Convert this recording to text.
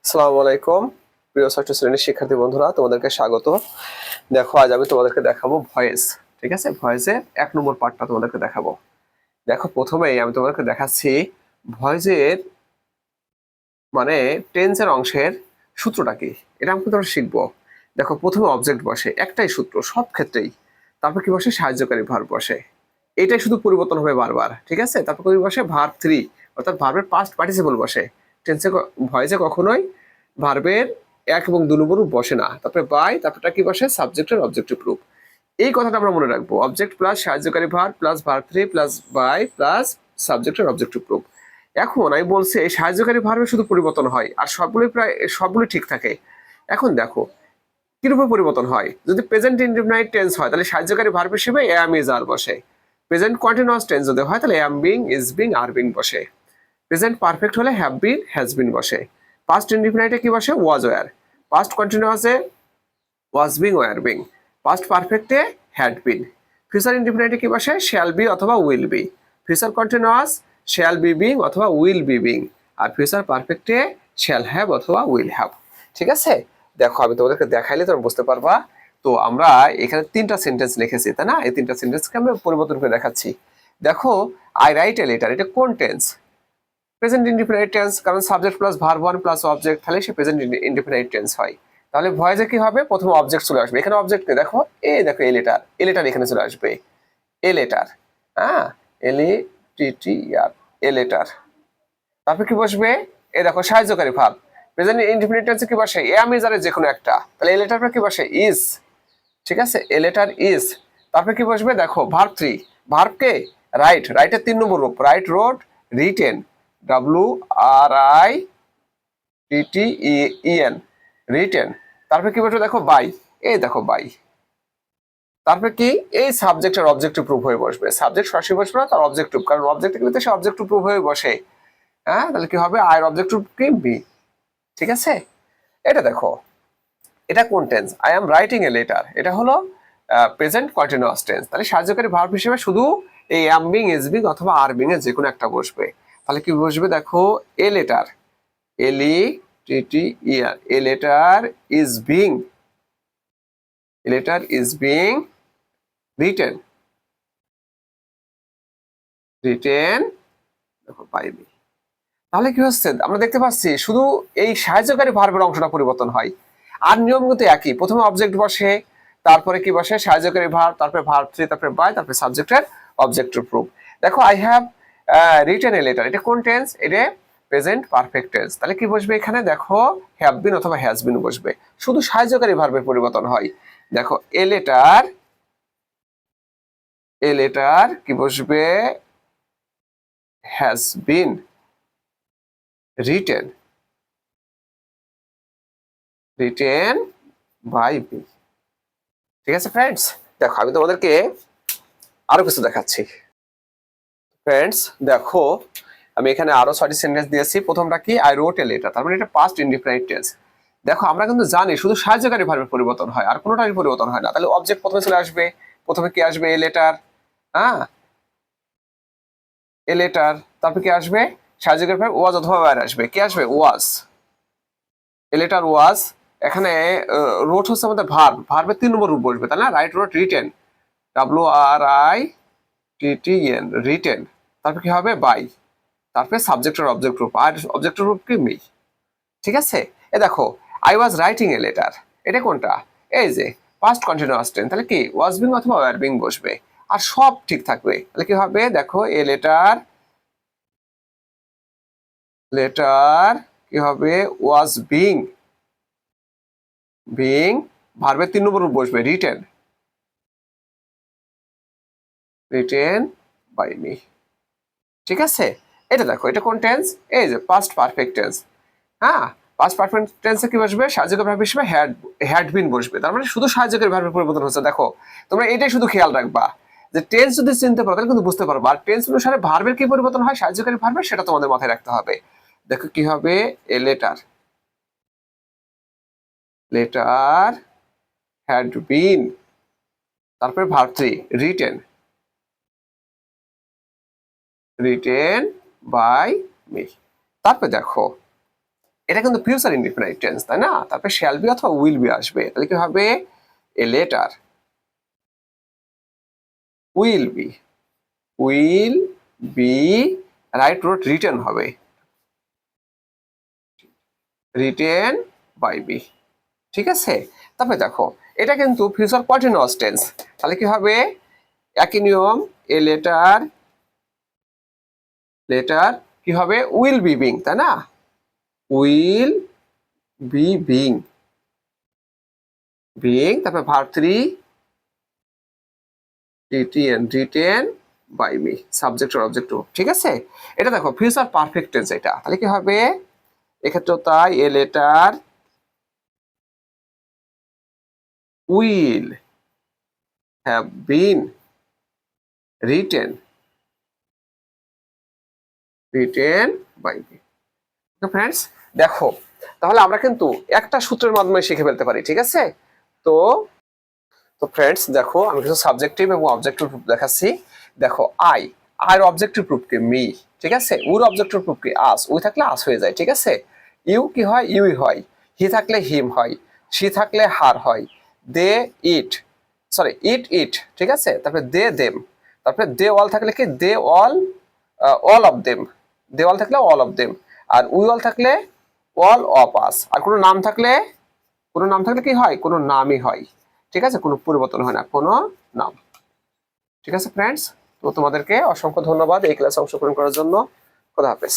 আসসালামু আলাইকুম প্রিয় ষষ্ঠ শ্রেণীর শিক্ষার্থী বন্ধুরা, তোমাদেরকে স্বাগত। দেখো, আজ আমি তোমাদেরকে দেখাবো ভয়েস। ঠিক আছে, ভয়েসের 1 নম্বর পার্টটা তোমাদেরকে দেখাবো। দেখো, প্রথমেই আমি তোমাদেরকে দেখাচ্ছি ভয়েসের মানে টেন্সের অংশের সূত্রটা কি, এটা আমি তোমরা শিখবো। দেখো, প্রথমে অবজেক্ট বসে, একটাই সূত্র সব ক্ষেত্রেই। তারপর কি বসে? সাহায্যকারী ভার্ব বসে। এটাই শুধু পরিবর্তন হবে বারবার। ঠিক আছে, তারপর কি বসে? ভার্ব 3, অর্থাৎ ভার্বের পাস্ট পার্টিসিপল বসে। টেন্সে ভয়েসে কখনোই ভার্বের 1 এবং 2 নম্বর রূপ বসে না। তারপরে বাই, তারপরটা কি বসে? সাবজেক্টের অবজেক্টিভ রূপ। এই কথাটা আমরা মনে রাখবো, অবজেক্ট প্লাস সাহায্যকারী verb plus verb 3 plus by plus সাবজেক্টের অবজেক্টিভ রূপ। এখন আমি বলছি এই সাহায্যকারী ভার্বে শুধু পরিবর্তন হয়, আর সবগুলোই ঠিক থাকে। এখন দেখো কিরূপে পরিবর্তন হয়। যদি প্রেজেন্ট ইনডিফিনাইট টেন্স হয় তাহলে সাহায্যকারী ভার্ব হিসেবে এম ইজ আর বসে। প্রেজেন্ট কন্টিনিউয়াস টেন্স যদি হয় তাহলে am being, is being, are being বসে। প্রেজেন্ট পারফেক্ট হলে হ্যাভ বিন, হ্যাজ বিন বসে। পাস্ট ইনডিফিনাইটে কি বসে? Was were. পাস্ট কন্টিনিউয়াসে was being, were being. Past পারফেক্টে হ্যাড বিন। ফিউচার ইনডিফিনাইটে কি বসে? শ্যাল বি অথবা will be. Future continuous shall be being অথবা উইল বি বিং। আর ফিউচার পারফেক্টে শ্যাল হ্যাভ অথবা উইল হ্যাভ। ঠিক আছে, দেখো আমি তোমাদেরকে দেখাইলে তোমরা বুঝতে পারবা। তো আমরা এখানে 3টা সেন্টেন্স লিখেছি, তাই না? এই 3টা সেন্টেন্সকে আমরা পরিবর্তন করে দেখাচ্ছি। দেখো, আই রাইট এ লেটার, এটা কোন টেন্স? প্রেজেন্ট ইনডিফিনাইট টেন্স, কারণ subject plus verb 1 plus object, তাহলে সে প্রেজেন্ট ইনডিফিনাইট টেন্স হয়। তাহলে ভয়েসে কি হবে? প্রথমে অবজেক্ট চলে আসবে। এখানে অবজেক্টকে দেখো, দেখো এ লেটার, এ লেটার এখানে চলে আসবে। এ লেটার, হ্যাঁ, এল E T T R, a letter. তারপর কি বসবে? এ দেখো সাহায্যকারী ভার্ব। প্রেজেন্ট ইনডিফিনিট টেন্সে কি বসে? এম ইজ আরে যে কোনো একটা। তাহলে এ লেটার পর কি বসে? ইজ। ঠিক আছে, এ লেটার ইজ। তারপর কি বসবে? দেখো ভার্ব 3। ভার্বকে রাইট, রাইটের 3 নম্বর রূপ। Write, wrote, written, W R I T T E N, written. তারপর কি বসবে? দেখো বাই, এই দেখো বাই। তারপর কি? এই সাবজেক্টের অবজেক্টিভ প্রুফ হয়ে বসবে। সাবজেক্ট সরাসরি বসবে না, তার অবজেক্টিভ, কারণ অবজেক্টিভ কিন্তু সে অবজেক্টিভ প্রুফ হয়ে বসে। হ্যাঁ, তাহলে কি হবে? আয়ের অবজেক্টিভ কি? বি। ঠিক আছে, এটা দেখো, এটা কোন tense? I am writing a letter, এটা হলো প্রেজেন্ট কন্টিনিউয়াস টেন্স। তাহলে সাহায্যকারী ভার্ব হিসেবে শুধু এই এম বিং, ইজ বিং অথবা আর বিং এর যে কোনো একটা বসবে। তাহলে কি বসবে? দেখো, a letter, L E T T E R, a letter is being, a letter is being written, written, দেখো বাই মি। তাহলে কি হচ্ছে? আমরা দেখতে পাচ্ছি শুধু এই সাহায্যকারী ভার্বের অংশটা পরিবর্তন হয়, আর নিয়ম কিন্তু একই। প্রথমে অবজেক্ট বসে, তারপরে কি বসে? সাহায্যকারী ভার্ব, তারপরে ভার্ব 3, তারপরে বাই, তারপরে সাবজেক্টের অবজেক্টিভ প্রুফ। দেখো, I have written a letter, এটা কোন টেন্স? এটা প্রেজেন্ট পারফেক্ট টেন্স। তাহলে কি বসবে এখানে? দেখো, হ্যাভ বিন অথবা হ্যাজ বিন বসবে। শুধু সাহায্যকারী ভার্বের পরিবর্তন হয়। দেখো, এ লেটার, এ লেটার কি বসবে? Has been written, written by me. ঠিক আছে ফ্রেন্ডস, দেখো আমি তোমাদেরকে আরো কিছু দেখাচ্ছি। ফ্রেন্ডস দেখো, আমি এখানে আরো 6টি সেন্টেন্স দিয়েছি। প্রথমটা কি? আই রোট এ লেটার, তার মানে এটা পাস্ট ইনডিফিনাইট টেন্স। দেখো, আমরা কিন্তু জানি শুধু সাহায্যকারী ভার্বের পরিবর্তন হয়, আর কোনোটারই পরিবর্তন হয় না। তাহলে অবজেক্ট প্রথমে চলে আসবে। প্রথমে কি আসবে? এ লেটার, হ্যাঁ, এ লেটার। তারপর কি আসবে? সাহায্যকারী ভার্ব ওয়াজ অথবা ওয়্যার আসবে। কি আসবে? ওয়াজ, এ লেটার ওয়াজ। এখানে রোট হচ্ছে আমাদের ভার্ব, ভার্বের 3 নম্বর রূপ বসবে, তাই না? Right, wrote, written, W R I T T N, written. তারপর কি হবে? বাই। তারপরে সাবজেক্টের অবজেক্ট রূপ, আর অবজেক্টের রূপ কি? মি। ঠিক আছে, এ দেখো, I was writing a letter, এটা কোনটা? এই যে পাস্ট কন্টিনিউয়াস টেন্স। তাহলে কি? ওয়াজ বিং অথবা ওয়্যার বিং বসবে, আর সব ঠিক থাকবে। তাহলে কি হবে? দেখো, এ লেটার, লেটার কি হবে? ওয়াজ বিং, বিং, ভার্বের 3 নম্বর রূপ বসবে, রিটেন, রিটেন বাই মি। ঠিক আছে, এটা দেখো, এটা কোন টেন্স? এই যে পাস্ট পারফেক্ট টেন্স। হ্যাঁ, পাস্ট পারফেক্ট টেন্সে কি বসবে? সাহায্যকারী ভার্ব হিসেবে হ্যাড বিন বসবে। তার মানে শুধু সাহায্যকারী ভার্বের পরিবর্তন হচ্ছে। দেখো, তোমরা এটাই শুধু খেয়াল রাখবা যে টেন্স যদি চিনতে পারো তাহলে কিন্তু বুঝতে পারবা। আর টেন্স অনুসারে ভার্বের কি পরিবর্তন হয়, সাহায্যকারী ভার্বের, সেটা তোমাদের মাথায় রাখতে হবে। দেখো কি হবে? A letter, letter had been, তারপরে verb 3, written, written by me. তারপরে দেখো, এটা কিন্তু ফিউচার ইনডিফিনাইট টেন্স, তাই না? তারপরে শ্যাল বি অথবা উইল বি আসবে, তাহলে কি হবে? A letter will be, will be right wrote written হবে, রিটেন বাই বি। ঠিক আছে, তারপরে দেখো এটা কিন্তু ফিউচার কন্টিনিউয়াস টেন্স, তাহলে কি হবে? একই নিয়ম, এ লেটার, লেটার কি হবে? উইল বি বিং, তাই না? উইল বি বিং, বিং তারপরে verb 3 written, written by me, subject আর অবজেক্ট টু। ঠিক আছে, এটা দেখো ফিউচার পারফেক্ট টেন্স এটা, তাহলে কি হবে? এক্ষেত্রে তাই, a letter will have been written, written by me. Friends দেখো, তাহলে আমরা কিন্তু একটা সূত্রের মাধ্যমে শিখে ফেলতে পারি। ঠিক আছে, তো তো ফ্রেন্ডস দেখো আমি কিছু সাবজেক্টিভ এবং অবজেক্টিভ প্রুফ দেখাচ্ছি। দেখো আই, আর অবজেক্টিভ প্রুফ কি? মি। ঠিক আছে, উর অবজেক্টিভ প্রুফ কি? আস। উই থাকলে আস হয়ে যায়। ঠিক আছে, ইউ কি হয়? ইউই হয়। হি থাকলে হিম হয়। সি থাকলে হার হয়। দে ইট, সরি ইট ইট। ঠিক আছে, তারপরে দে দেম, তারপরে দে অল থাকলে কি? They all, all of them. They all থাকলে অল অফ দেম। আর উই অল থাকলে অল অফ আস। আর কোনো নাম থাকলে, কোনো নাম থাকলে কি হয়? কোনো নামই হয়। ঠিক আছে, কোনো পরিবর্তন হয় না, কোনো নাম। ঠিক আছে ফ্রেন্ডস, তো তোমাদেরকে অসংখ্য ধন্যবাদ এই ক্লাসে অংশগ্রহণ করার জন্য। খোদা হাফেজ।